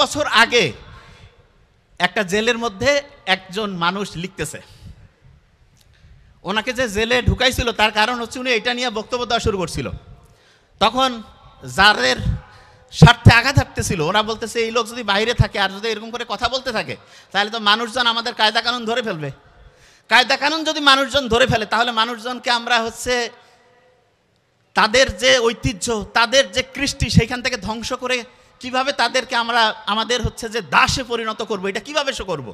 বছর আগে একটা জেলের মধ্যে একজন মানুষ লিখতেছে, ওনাকে যে জেলে ঢুকাইছিল তার কারণ হচ্ছে উনি এটা নিয়ে বক্তব্য দেওয়া শুরু করছিল। তখন যাদের স্বার্থে আঘাত হাঁটতেছিল ওরা বলতেছে এই লোক যদি বাইরে থাকে আর যদি এরকম করে কথা বলতে থাকে তাহলে তো মানুষজন আমাদের কায়দা কানুন ধরে ফেলবে। কায়দা কানুন যদি মানুষজন ধরে ফেলে তাহলে মানুষজনকে আমরা হচ্ছে তাদের যে ঐতিহ্য, তাদের যে কৃষ্টি সেইখান থেকে ধ্বংস করে কিভাবে তাদেরকে আমরা আমাদের হচ্ছে যে দাসে পরিণত করব, এটা কিভাবে সে করব,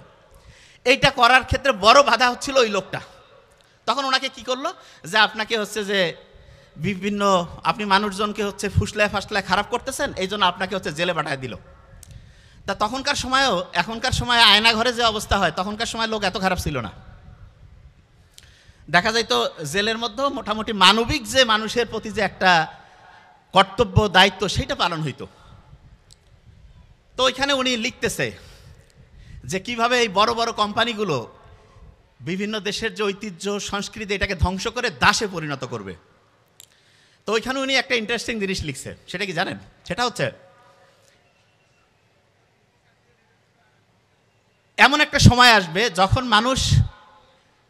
এইটা করার ক্ষেত্রে বড় বাধা হচ্ছিল ওই লোকটা। তখন ওনাকে কি করলো যে আপনাকে হচ্ছে যে বিভিন্ন আপনি মানুষজনকে হচ্ছে ফুসলায় ফাসলায় খারাপ করতেছেন, এই জন্য আপনাকে হচ্ছে জেলে পাঠায় দিল। তা তখনকার সময়েও এখনকার সময়ে আয়না ঘরে যে অবস্থা হয় তখনকার সময় লোক এত খারাপ ছিল না। দেখা যায় তো জেলের মধ্যেও মোটামুটি মানবিক যে মানুষের প্রতি যে একটা কর্তব্য দায়িত্ব সেটা পালন হইতো। তো ওইখানে উনি লিখতেছে যে কিভাবে এই বড় বড় কোম্পানিগুলো বিভিন্ন দেশের যে ঐতিহ্য সংস্কৃতি এটাকে ধ্বংস করে দাসে পরিণত করবে। তো ওইখানে উনি একটা ইন্টারেস্টিং জিনিস লিখছে, সেটা কি জানেন? সেটা হচ্ছে এমন একটা সময় আসবে যখন মানুষ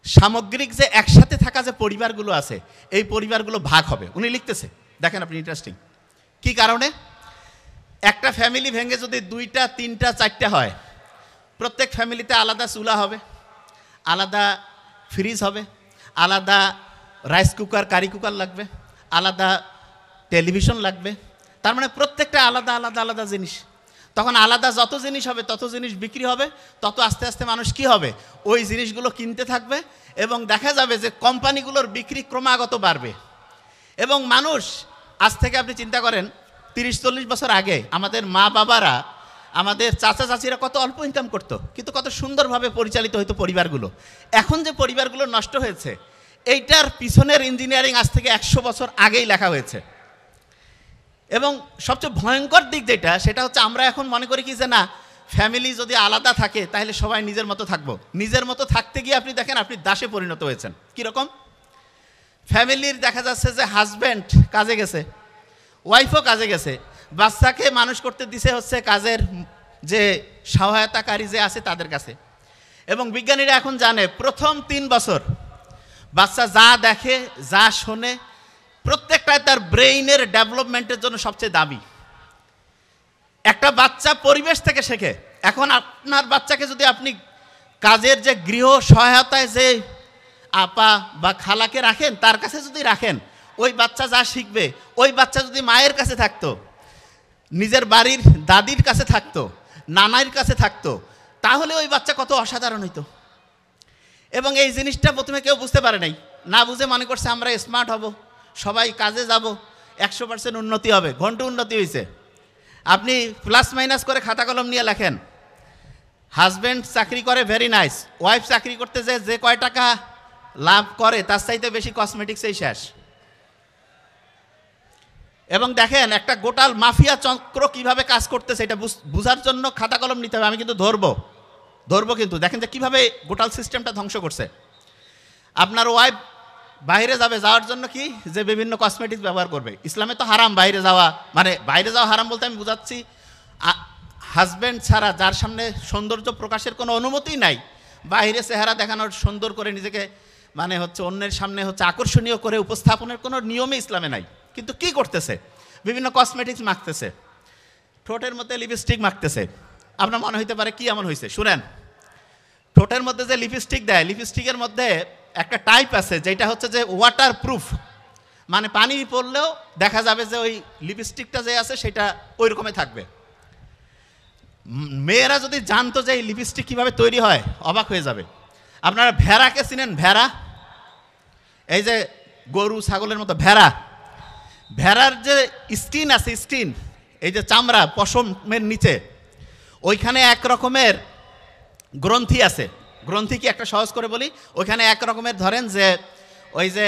সামগ্রিক যে একসাথে থাকা যে পরিবারগুলো আছে এই পরিবারগুলো ভাগ হবে। উনি লিখতেছে, দেখেন আপনি ইন্টারেস্টিং কি কারণে। একটা ফ্যামিলি ভেঙে যদি 2টা 3টা 4টা হয়, প্রত্যেক ফ্যামিলিতে আলাদা চুলা হবে, আলাদা ফ্রিজ হবে, আলাদা রাইস কুকার কারি কুকার লাগবে, আলাদা টেলিভিশন লাগবে। তার মানে প্রত্যেকটা আলাদা আলাদা আলাদা জিনিস। তখন আলাদা যত জিনিস হবে তত জিনিস বিক্রি হবে, তত আস্তে আস্তে মানুষ কি হবে ওই জিনিসগুলো কিনতে থাকবে এবং দেখা যাবে যে কোম্পানিগুলোর বিক্রি ক্রমাগত বাড়বে। এবং মানুষ আজ থেকে আপনি চিন্তা করেন 30-40 বছর আগে আমাদের মা বাবারা আমাদের চাচা চাচিরা কত অল্প ইনকাম করতো, কিন্তু কত সুন্দরভাবে পরিচালিত হতো পরিবারগুলো। এখন যে পরিবারগুলো নষ্ট হয়েছে এইটার পিছনের ইঞ্জিনিয়ারিং আজ থেকে 100 বছর আগেই লেখা হয়েছে। এবং সবচেয়ে ভয়ঙ্কর দিক যেটা সেটা হচ্ছে আমরা এখন মনে করি কি যে না ফ্যামিলি যদি আলাদা থাকে তাহলে সবাই নিজের মতো থাকবো। নিজের মতো থাকতে গিয়ে আপনি দেখেন আপনি দাসে পরিণত হয়েছেন। কীরকম? ফ্যামিলির দেখা যাচ্ছে যে হাজব্যান্ড কাজে গেছে, ওয়াইফও কাজে গেছে, বাচ্চাকে মানুষ করতে দিছে হচ্ছে কাজের যে সহায়তাকারী যে আছে তাদের কাছে। এবং বিজ্ঞানীরা এখন জানে প্রথম 3 বছর বাচ্চা যা দেখে যা শোনে প্রত্যেকটাই তার ব্রেইনের ডেভেলপমেন্টের জন্য সবচেয়ে দামি। একটা বাচ্চা পরিবেশ থেকে শেখে। এখন আপনার বাচ্চাকে যদি আপনি কাজের যে গৃহ সহায়তায় যে আপা বা খালাকে রাখেন তার কাছে যদি রাখেন ওই বাচ্চা যা শিখবে, ওই বাচ্চা যদি মায়ের কাছে থাকতো, নিজের বাড়ির দাদির কাছে থাকতো, নানার কাছে থাকতো, তাহলে ওই বাচ্চা কত অসাধারণ হইতো। এবং এই জিনিসটা প্রথমে কেউ বুঝতে পারে নাই, না বুঝে মনে করছে আমরা স্মার্ট হব, সবাই কাজে যাব, 100% উন্নতি হবে। ঘন্টা উন্নতি হয়েছে। আপনি প্লাস মাইনাস করে খাতা কলম নিয়ে লেখেন। হাজব্যান্ড চাকরি করে ভেরি নাইস, ওয়াইফ চাকরি করতে যে কয় টাকা লাভ করে তার চাইতে বেশি কসমেটিক্সেই শেষ। এবং দেখেন একটা গোটাল মাফিয়া চক্র কিভাবে কাজ করতেছে এটা বুঝার জন্য খাতা কলম নিতে হবে। আমি কিন্তু ধরবো কিন্তু দেখেন যে কীভাবে গোটাল সিস্টেমটা ধ্বংস করছে। আপনার ওয়াইফ বাইরে যাওয়ার জন্য কি যে বিভিন্ন কসমেটিক্স ব্যবহার করবে। ইসলামে তো হারাম বাইরে যাওয়া, মানে বাইরে যাওয়া হারাম বলতে আমি বুঝাচ্ছি হাজব্যান্ড ছাড়া যার সামনে সৌন্দর্য প্রকাশের কোনো অনুমতি নাই, বাইরে চেহারা দেখানোর সুন্দর করে নিজেকে মানে হচ্ছে অন্যের সামনে হচ্ছে আকর্ষণীয় করে উপস্থাপনের কোনো নিয়মই ইসলামে নাই। কিন্তু কি করতেছে? বিভিন্ন কসমেটিক্স মাখতেছে, ঠোঁটের মধ্যে লিপস্টিক মাখতেছে। আপনার মনে হইতে পারে কি এমন হয়েছে, শুনেন। ঠোঁটের মধ্যে যে লিপস্টিক দেয়, লিপস্টিকের মধ্যে একটা টাইপ আছে যেটা হচ্ছে যে ওয়াটার প্রুফ, মানে পানি পড়লেও দেখা যাবে যে ওই লিপস্টিকটা যে আছে সেটা ওই রকমই থাকবে। মেয়েরা যদি জানতো যে এই লিপস্টিক কীভাবে তৈরি হয় অবাক হয়ে যাবে। আপনারা ভেড়াকে চিনেন? ভেড়া, এই যে গরু ছাগলের মতো ভেড়ার যে স্কিন আছে, স্কিন এই যে চামড়া পশমের নিচে ওইখানে এক রকমের গ্রন্থি আছে। গ্রন্থি কি একটা সহজ করে বলি, ওইখানে এক রকমের ধরেন যে ওই যে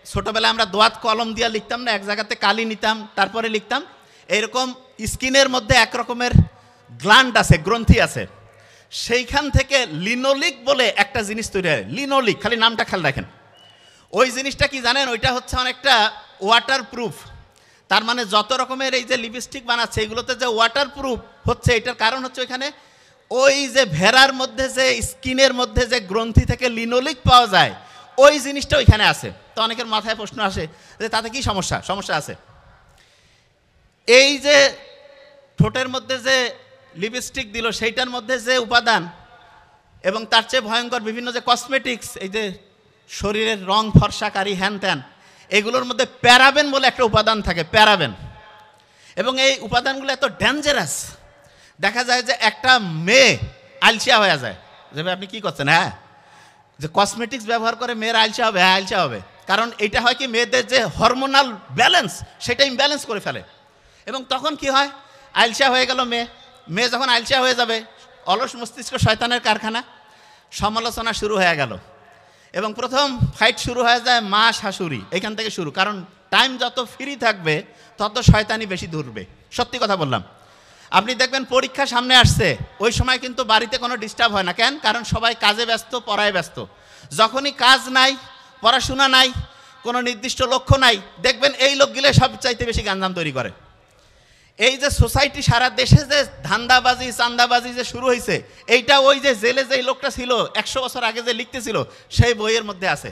ছোটোবেলায় আমরা দোয়াত কলম দিয়ে লিখতাম না, এক জায়গাতে কালি নিতাম তারপরে লিখতাম, এইরকম স্কিনের মধ্যে এক রকমের গ্ল্যান্ড আছে, গ্রন্থি আছে। সেইখান থেকে লিনোলিক বলে একটা জিনিস তৈরি হয়। লিনোলিক, খালি নামটা খেয়াল রাখেন। ওই জিনিসটা কি জানেন? ওইটা হচ্ছে অনেকটা ওয়াটার প্রুফ। তার মানে যত রকমের এই যে লিপস্টিক বানাচ্ছে এগুলোতে যে ওয়াটারপ্রুফ হচ্ছে, এটার কারণ হচ্ছে ওইখানে ওই যে ভেড়ার মধ্যে যে স্কিনের মধ্যে যে গ্রন্থি থেকে লিনোলিক পাওয়া যায় ওই জিনিসটা ওইখানে আছে। তো অনেকের মাথায় প্রশ্ন আসে যে তাতে কি সমস্যা? সমস্যা আছে। এই যে ঠোঁটের মধ্যে যে লিপস্টিক দিল সেইটার মধ্যে যে উপাদান এবং তার চেয়ে ভয়ঙ্কর বিভিন্ন যে কসমেটিক্স, এই যে শরীরের রং ফর্সাকারী হ্যান ত্যান, এগুলোর মধ্যে প্যারাবেন বলে একটা উপাদান থাকে, প্যারাবেন। এবং এই উপাদানগুলো এত ডেঞ্জারাস, দেখা যায় যে একটা মেয়ে আলসিয়া হয়ে যায়। যে ভাই আপনি কী করছেন? হ্যাঁ, যে কসমেটিক্স ব্যবহার করে মেয়েরা আলসিয়া হবে? হ্যাঁ, আলসিয়া হবে। কারণ এটা হয় কি, মেয়েদের যে হরমোনাল ব্যালেন্স সেটা ইমব্যালেন্স করে ফেলে। এবং তখন কি হয়, আলসিয়া হয়ে গেল মেয়ে। মেয়ে যখন আলসিয়া হয়ে যাবে, অলস মস্তিষ্ক শয়তানের কারখানা, সমালোচনা শুরু হয়ে গেল। এবং প্রথম ফাইট শুরু হয়ে যায় মা শাশুড়ি, এখান থেকে শুরু। কারণ টাইম যত ফ্রি থাকবে তত শয়তানি বেশি ধরবে। সত্যি কথা বললাম। আপনি দেখবেন পরীক্ষা সামনে আসছে, ওই সময় কিন্তু বাড়িতে কোনো ডিস্টার্ব হয় না। কেন? কারণ সবাই কাজে ব্যস্ত, পড়ায় ব্যস্ত। যখনই কাজ নাই, পড়াশোনা নাই, কোনো নির্দিষ্ট লক্ষ্য নাই, দেখবেন এই লোকগুলো সবচাইতে বেশি গাঞ্জাম তৈরি করে। এই যে সোসাইটি সারা দেশে যে ধান্দাবাজি চান্দাবাজি যে শুরু হয়েছে, এইটা ওই যে জেলে যে লোকটা ছিল 100 বছর আগে যে লিখতেছিল সেই বইয়ের মধ্যে আছে।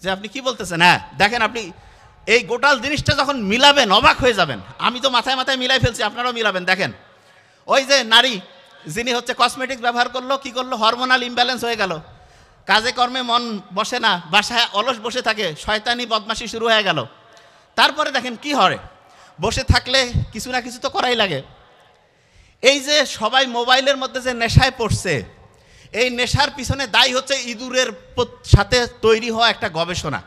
যে আপনি কি বলতেছেন? হ্যাঁ, দেখেন আপনি এই গোটাল জিনিসটা যখন মিলাবেন অবাক হয়ে যাবেন। আমি তো মাথায় মাথায় মিলাই ফেলছি, আপনারাও মিলাবেন। দেখেন ওই যে নারী যিনি হচ্ছে কসমেটিক্স ব্যবহার করলো, কি করলো, হরমোনাল ইমব্যালেন্স হয়ে গেল, কাজে কর্মে মন বসে না, বাসায় অলস বসে থাকে, শয়তানি বদমাশি শুরু হয়ে গেল। তারপরে দেখেন কি হয়, বসে থাকলে কিছু না কিছু তো করাই লাগে। এই যে সবাই মোবাইলের মধ্যে যে নেশায় পড়ছে, এই নেশার পিছনে দায়ী হচ্ছে ইঁদুরের সাথে তৈরি হওয়া একটা গবেষণা।